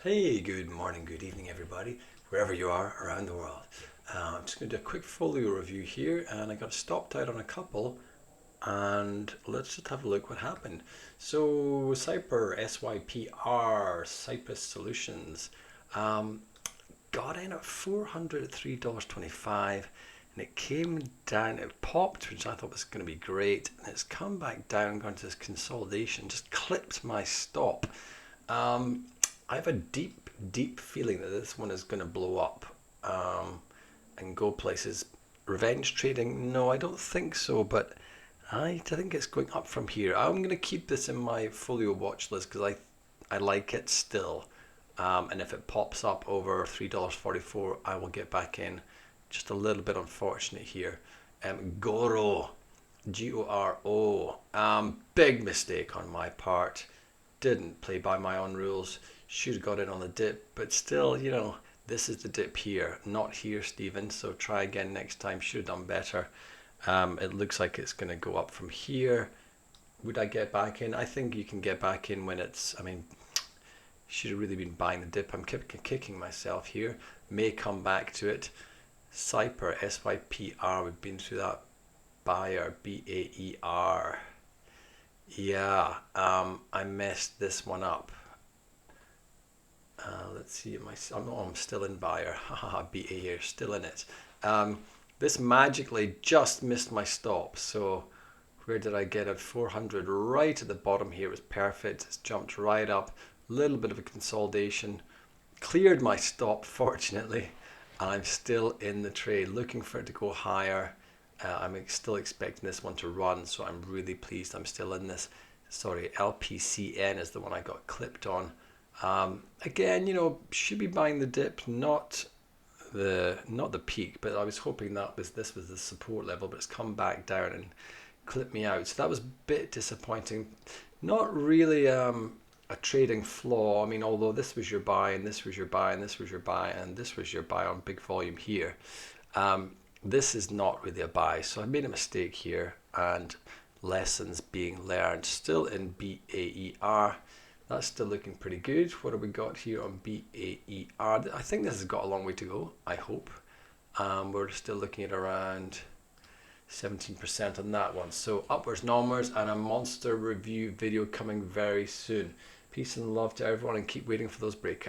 Hey, good morning, good evening, everybody, wherever you are around the world. I'm just going to do a quick folio review here, and I got stopped out on a couple, and let's just have a look what happened. So, SYPR, SYPR, Cypress Solutions, um, got in at $400 at $3.25, and it came down, it popped, which I thought was going to be great, and it's come back down, gone to this consolidation, just clipped my stop. I have a deep feeling that this one is going to blow up and go places. Revenge trading? No, I don't think so, but I think it's going up from here. I'm going to keep this in my folio watch list because I like it still. And if it pops up over $3.44, I will get back in. Just a little bit unfortunate here. Goro, Goro. Big mistake on my part. Didn't play by my own rules. Should have got in on the dip, but still, this is the dip here, not here, Stephen. So try again next time. Should have done better. It looks like it's going to go up from here. Would I get back in? I think you can get back in when it's, should have really been buying the dip. I'm kicking myself here. May come back to it. SYPR, SYPR, we've been through that. BAER, BAER. Yeah, I messed this one up. Let's see, I'm still in BAER. Haha, BAER, still in it. This magically just missed my stop. So where did I get it? 400 right at the bottom here. It was perfect. It's jumped right up. Little bit of a consolidation. Cleared my stop, fortunately. And I'm still in the trade, looking for it to go higher. I'm still expecting this one to run, so I'm really pleased I'm still in this. Sorry, LPCN is the one I got clipped on. Again, should be buying the dip, not the peak, but I was hoping this was the support level, but it's come back down and clipped me out. So that was a bit disappointing. Not really a trading flaw. Although this was your buy and this was your buy and this was your buy and this was your buy on big volume here. This is not really a buy, so I made a mistake here, and lessons being learned. Still in BAER. That's still looking pretty good. What have we got here on BAER? I think this has got a long way to go, I hope. We're still looking at around 17% on that one. So upwards and onwards, and a monster review video coming very soon. Peace and love to everyone, and keep waiting for those breakouts.